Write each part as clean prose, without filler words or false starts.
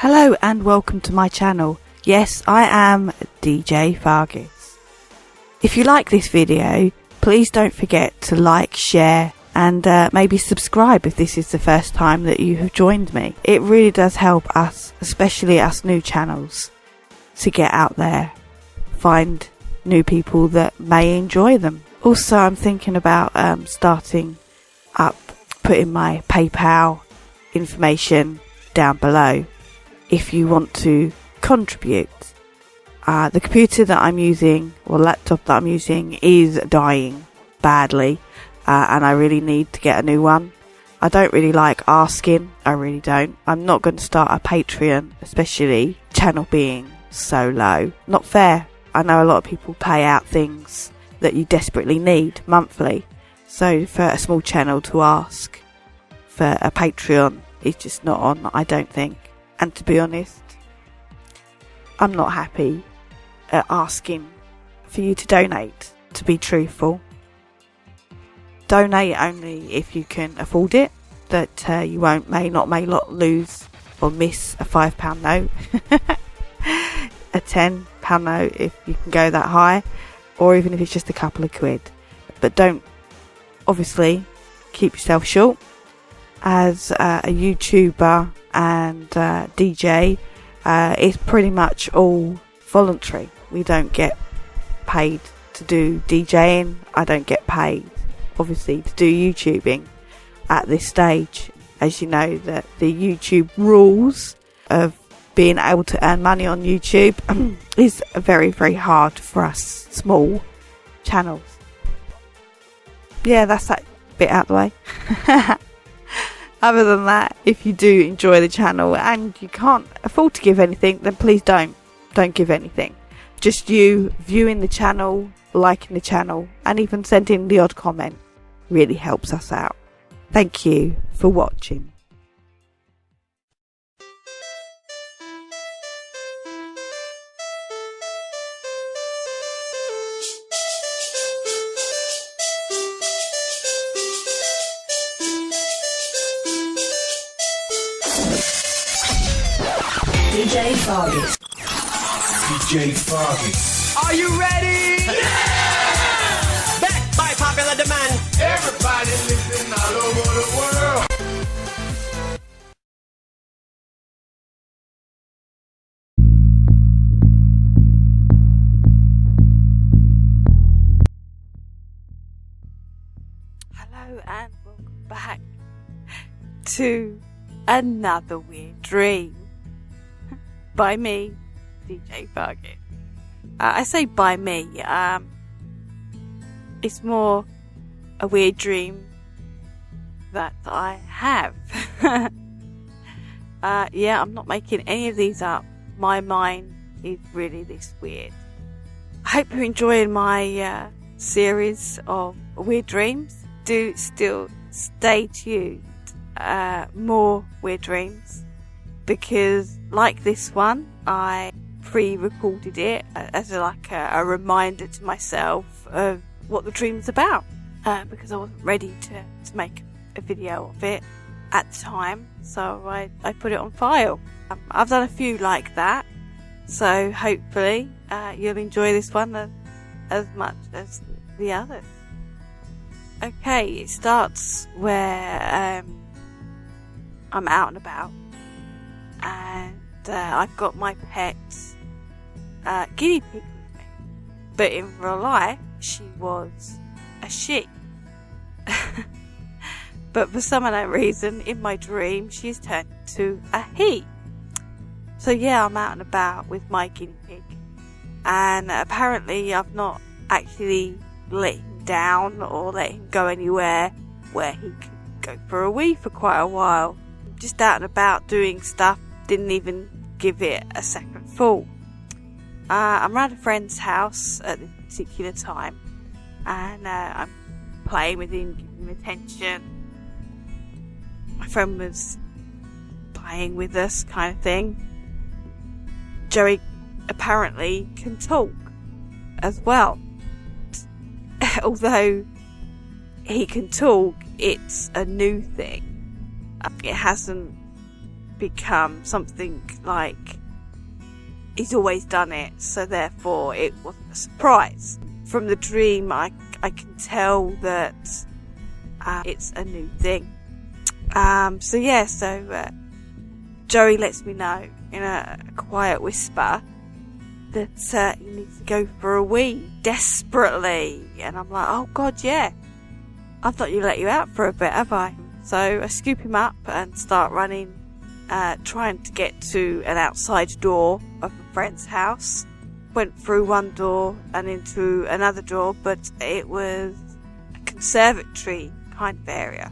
Hello and welcome to my channel. Yes, I am Djfargis. If you like this video, please don't forget to like, share and maybe subscribe if this is the first time that you have joined me. It really does help us, especially us new channels, to get out there, find new people that may enjoy them. Also, I'm thinking about starting up, putting my PayPal information down below if you want to contribute. The computer that I'm using, or laptop that I'm using, is dying badly, and I really need to get a new one. I don't really like asking, I really don't. I'm not going to start a Patreon, especially channel being so low. Not fair. I know a lot of people pay out things that you desperately need monthly, so for a small channel to ask for a Patreon is just not on, I don't think. And to be honest, I'm not happy at asking for you to donate, to be truthful. Donate only if you can afford it, that you may not lose or miss a £5 note, a £10 note if you can go that high, or even if it's just a couple of quid. But don't, obviously, keep yourself short. As a YouTuber and DJ, it's pretty much all voluntary. We don't get paid to do DJing. I don't get paid, obviously, to do YouTubing at this stage. As you know, that the YouTube rules of being able to earn money on YouTube is very, very hard for us small channels. Yeah, that's that bit out the way. Other than that, if you do enjoy the channel and you can't afford to give anything, then please don't give anything. Just you viewing the channel, liking the channel, and even sending the odd comment really helps us out. Thank you for watching. Djfargis. Djfargis. Are you ready? Yeah! Back by popular demand. Everybody listen all over the world. Hello and welcome back to another weird dream. By me, Djfargis. I say by me, it's more a weird dream that I have. Yeah, I'm not making any of these up. My mind is really this weird. I hope you're enjoying my series of weird dreams. Do still stay tuned. More weird dreams. Because, like this one, I pre-recorded it as a reminder to myself of what the dream's about. Because I wasn't ready to make a video of it at the time, so I put it on file. I've done a few like that, so hopefully you'll enjoy this one as much as the others. Okay, it starts where I'm out and about. And I've got my pet guinea pig with me, but in real life she was a sheep. But for some unknown reason, in my dream she's turned into a he. So yeah, I'm out and about with my guinea pig, and apparently I've not actually let him down or let him go anywhere where he could go for a wee for quite a while. Just out and about doing stuff, didn't even give it a second thought. I'm around a friend's house at this particular time, and I'm playing with him, giving him attention. My friend was playing with us, kind of thing. Joey apparently can talk as well. Although he can talk, it's a new thing. It hasn't become something like he's always done it, so therefore it wasn't a surprise. From the dream, I can tell that it's a new thing. So Joey lets me know in a quiet whisper that he needs to go for a wee desperately, and I'm like, oh god, yeah, I've not let you out for a bit, have I? So I scoop him up and start running, trying to get to an outside door of a friend's house. Went through one door and into another door, but it was a conservatory kind of area.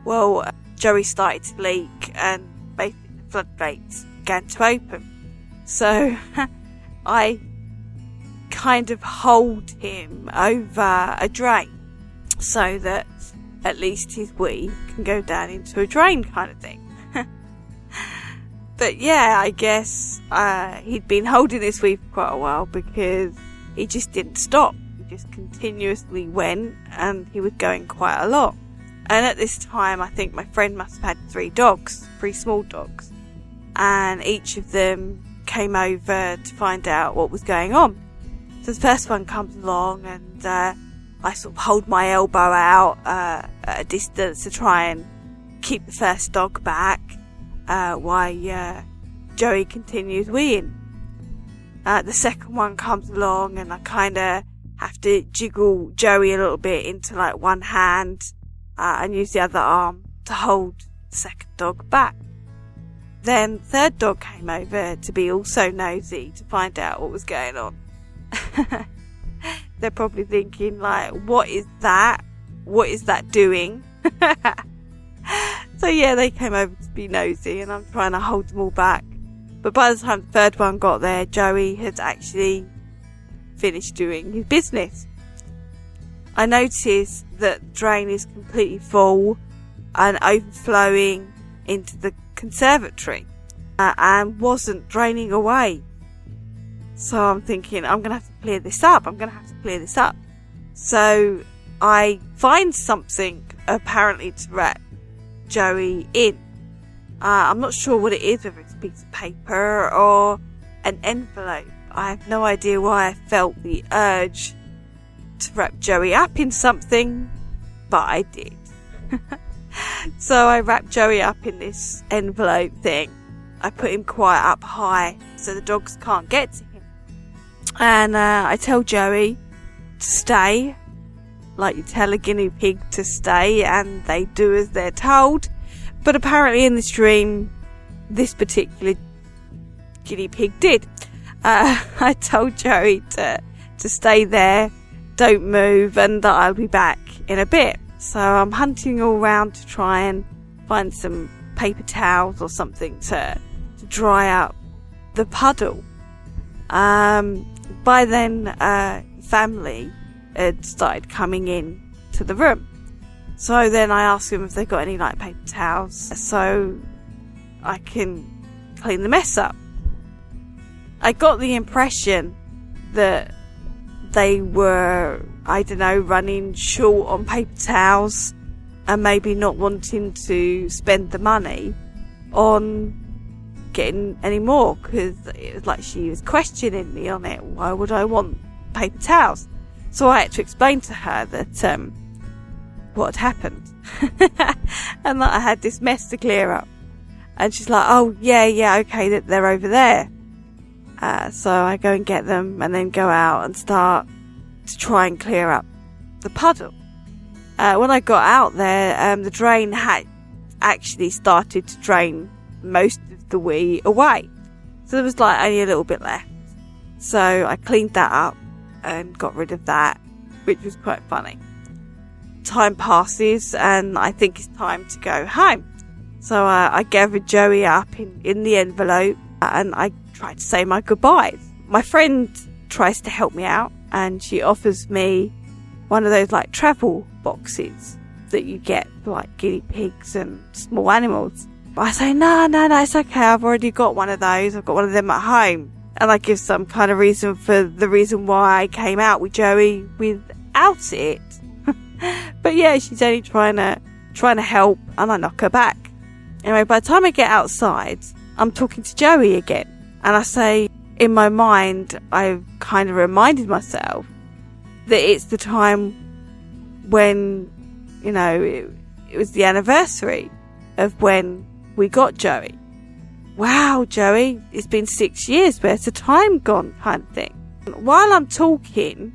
Well, Joey started to leak and basically the floodgates began to open. So I kind of hold him over a drain so that at least his wee can go down into a drain kind of thing. But yeah, I guess he'd been holding this wee for quite a while because he just didn't stop. He just continuously went, and he was going quite a lot. And at this time, I think my friend must have had 3 small dogs. And each of them came over to find out what was going on. So the first one comes along, and I sort of hold my elbow out at a distance to try and keep the first dog back. While Joey continues weeing. The second one comes along, and I kind of have to jiggle Joey a little bit into like one hand and use the other arm to hold the second dog back. Then the third dog came over to be also nosy to find out what was going on. They're probably thinking like, what is that? What is that doing? So yeah, they came over to be nosy, and I'm trying to hold them all back. But by the time the third one got there, Joey had actually finished doing his business. I noticed that the drain is completely full and overflowing into the conservatory and wasn't draining away. So I'm thinking, I'm going to have to clear this up. So I find something apparently to wrap Joey in. I'm not sure what it is, whether it's a piece of paper or an envelope. I have no idea why I felt the urge to wrap Joey up in something, but I did. So I wrapped Joey up in this envelope thing. I put him quite up high so the dogs can't get to him. And I tell Joey to stay, like you tell a guinea pig to stay, and they do as they're told. But apparently in this dream, this particular guinea pig did. I told Joey to stay there, don't move, and that I'll be back in a bit. So I'm hunting all around to try and find some paper towels or something to dry up the puddle. By then, family had started coming in to the room. So then I asked them if they got any like paper towels so I can clean the mess up. I got the impression that they were, I don't know, running short on paper towels and maybe not wanting to spend the money on getting any more, because it was like she was questioning me on it. Why would I want paper towels? So I had to explain to her that what had happened and that I had this mess to clear up. And she's like, oh yeah, okay, that they're over there. So I go and get them and then go out and start to try and clear up the puddle. When I got out there, the drain had actually started to drain most of the wee away. So there was like only a little bit left. So I cleaned that up and got rid of that, which was quite funny. Time passes and I think it's time to go home. So I gathered Joey up in the envelope and I tried to say my goodbyes. My friend tries to help me out and she offers me one of those like travel boxes that you get for like guinea pigs and small animals. But I say, no, it's okay. I've already got one of those. I've got one of them at home. And I give some kind of reason for the reason why I came out with Joey without it. But yeah, she's only trying to help, and I knock her back. Anyway, by the time I get outside, I'm talking to Joey again. And I say, in my mind, I kind of reminded myself that it's the time when, you know, it was the anniversary of when we got Joey. Wow, Joey, it's been 6 years, where's the time gone, kind of thing. While I'm talking,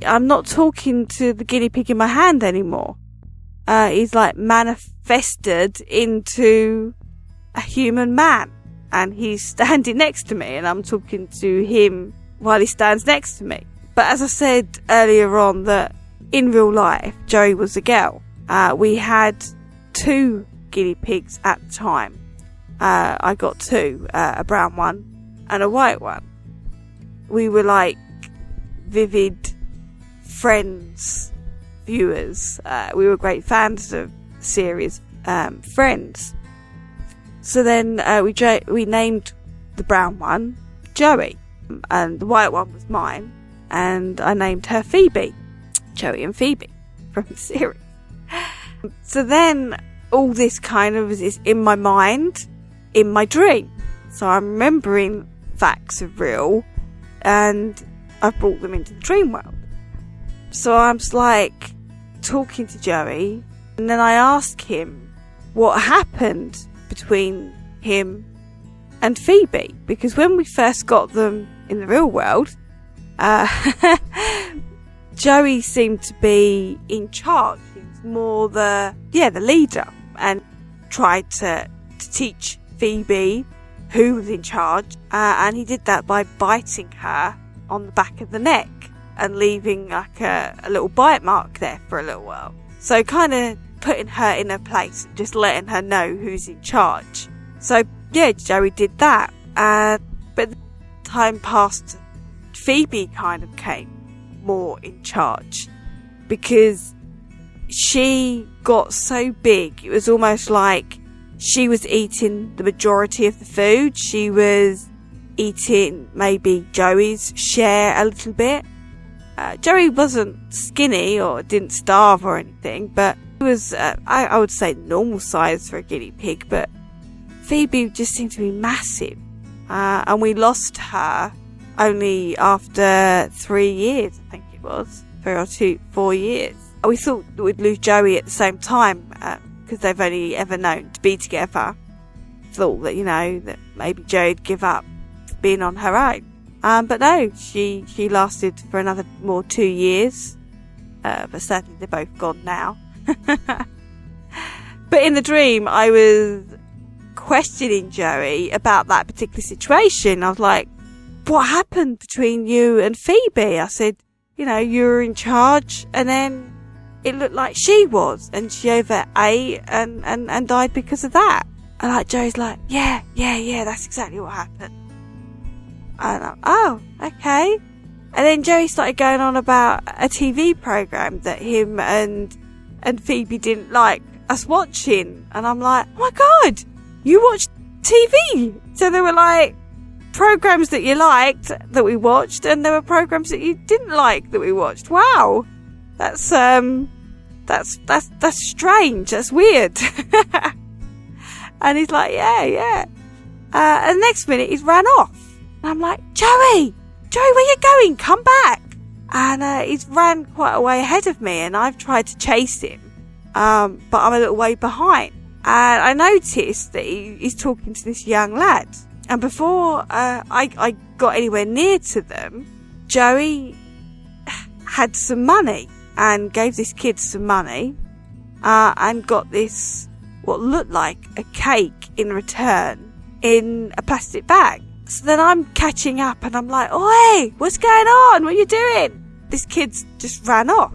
I'm not talking to the guinea pig in my hand anymore. He's like manifested into a human man, and he's standing next to me, and I'm talking to him while he stands next to me. But as I said earlier on, that in real life, Joey was a girl. We had 2 guinea pigs at the time. I got 2, a brown one and a white one. We were like vivid friends, viewers. We were great fans of the series Friends. So then we named the brown one Joey, and the white one was mine, and I named her Phoebe. Joey and Phoebe from the series. So then all this kind of is in my mind, in my dream. So I'm remembering facts of real, and I've brought them into the dream world. So I'm like talking to Joey, and then I ask him what happened between him and Phoebe, because when we first got them in the real world, Joey seemed to be in charge. He was more the leader, and tried to teach Phoebe who was in charge, and he did that by biting her on the back of the neck and leaving like a little bite mark there for a little while. So kind of putting her in her place and just letting her know who's in charge. So yeah, Joey did that, but time passed, Phoebe kind of came more in charge, because she got so big, it was almost like she was eating the majority of the food. She was eating maybe Joey's share a little bit. Joey wasn't skinny or didn't starve or anything, but he was, I would say, normal size for a guinea pig, but Phoebe just seemed to be massive. And we lost her only after 3 years, I think it was. 4 years. We thought that we'd lose Joey at the same time, because they've only ever known to be together. Thought that, you know, that maybe Joey'd give up being on her own. But no, she lasted for another 2 years. But sadly they're both gone now. But in the dream, I was questioning Joey about that particular situation. I was like, what happened between you and Phoebe? I said, you know, you were in charge, and then it looked like she was, and she overate and died because of that. And like Joey's like, yeah, that's exactly what happened. And I'm, oh, okay. And then Joey started going on about a TV program that him and Phoebe didn't like us watching. And I'm like, oh my God, you watched TV? So there were like programs that you liked that we watched, and there were programs that you didn't like that we watched. Wow. That's strange. That's weird. And he's like, yeah. And the next minute he's ran off. And I'm like, Joey, where you going? Come back. And he's ran quite a way ahead of me, and I've tried to chase him. But I'm a little way behind. And I noticed that he's talking to this young lad. And before I got anywhere near to them, Joey had some money and gave this kid some money, and got this, what looked like a cake in return, in a plastic bag. So then I'm catching up, and I'm like, oi, what's going on? What are you doing? This kid's just ran off.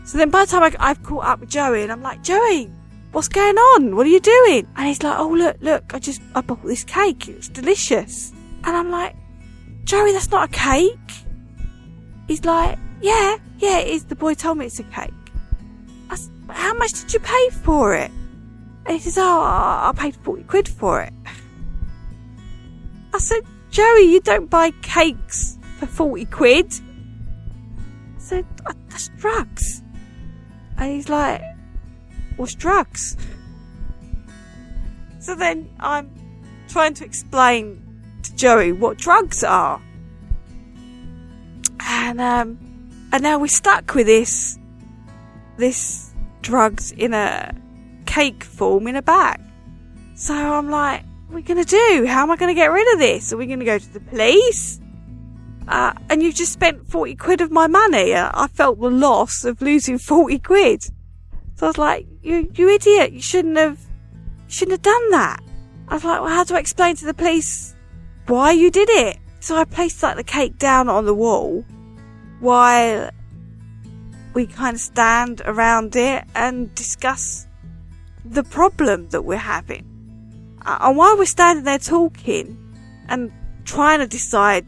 So then by the time I've caught up with Joey, and I'm like, Joey, what's going on? What are you doing? And he's like, oh, look, I bought this cake. It's delicious. And I'm like, Joey, that's not a cake. He's like, yeah, it is. The boy told me it's a cake. I said, how much did you pay for it? And he says, oh, I paid 40 quid for it. I said, Joey, you don't buy cakes for 40 quid. I said, that's drugs. And he's like, what's drugs? So then I'm trying to explain to Joey what drugs are. And now we're stuck with this drugs in a cake form in a bag. So I'm like, what are we going to do? How am I going to get rid of this? Are we going to go to the police? And you've just spent 40 quid of my money. I felt the loss of losing 40 quid. So I was like, you idiot. You shouldn't have done that. I was like, well, how do I explain to the police why you did it? So I placed like the cake down on the wall while we kind of stand around it and discuss the problem that we're having. And while we're standing there talking and trying to decide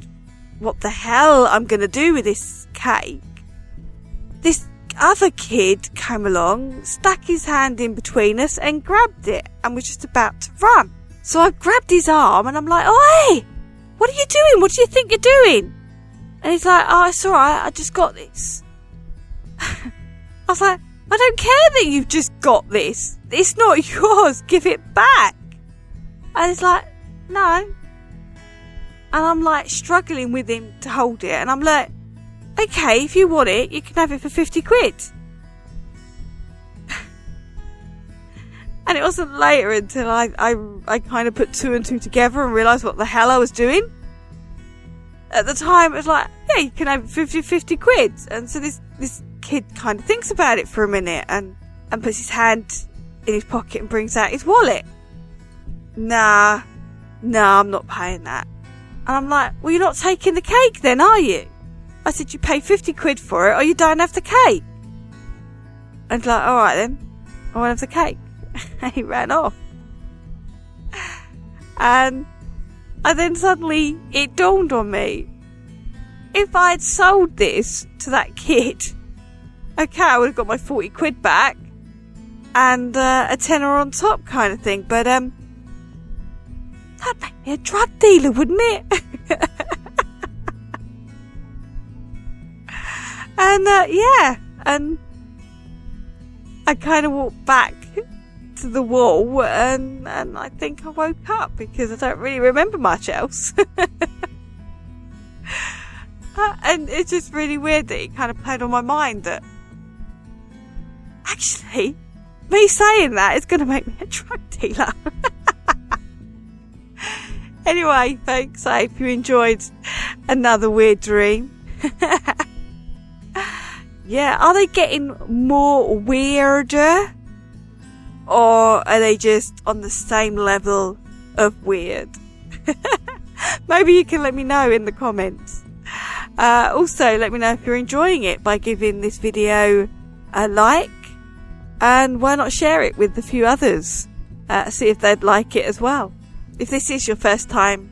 what the hell I'm going to do with this cake, this other kid came along, stuck his hand in between us and grabbed it and was just about to run. So I grabbed his arm and I'm like, oi, what are you doing? What do you think you're doing? And he's like, oh, it's alright, I just got this. I was like, I don't care that you've just got this. It's not yours. Give it back. And he's like, no. And I'm like struggling with him to hold it. And I'm like, okay, if you want it, you can have it for 50 quid. And it wasn't later until I kind of put two and two together and realised what the hell I was doing. At the time, it was like, yeah, you can have it for 50 quid. And so this kid kind of thinks about it for a minute and puts his hand in his pocket and brings out his wallet. Nah, I'm not paying that. And I'm like, well, you're not taking the cake then, are you? I said, you pay 50 quid for it or you don't have the cake. And he's like, alright then, I won't have the cake. And he ran off. And then suddenly it dawned on me, if I'd sold this to that kid, okay, I would have got my 40 quid back and a tenner on top kind of thing. But that'd make me a drug dealer, wouldn't it? And and I kind of walked back to the wall and I think I woke up because I don't really remember much else. And it's just really weird that it kind of played on my mind that actually me saying that is going to make me a drug dealer. Anyway, folks, I hope you enjoyed another weird dream. Yeah, are they getting more weirder? Or are they just on the same level of weird? Maybe you can let me know in the comments. Also, let me know if you're enjoying it by giving this video a like. And why not share it with a few others? See if they'd like it as well. If this is your first time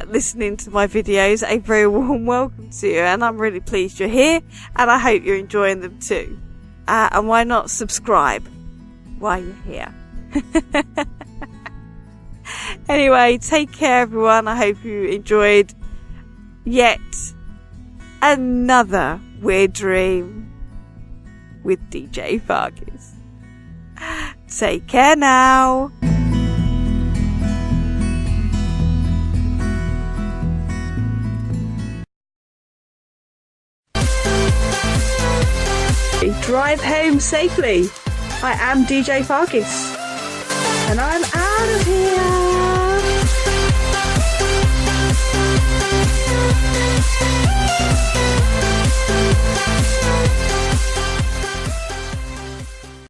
listening to my videos, a very warm welcome to you. And I'm really pleased you're here. And I hope you're enjoying them too. And why not subscribe while you're here? Anyway, take care everyone. I hope you enjoyed yet another weird dream with Djfargis. Take care now. Drive home safely. I am Djfargis and I'm out of here.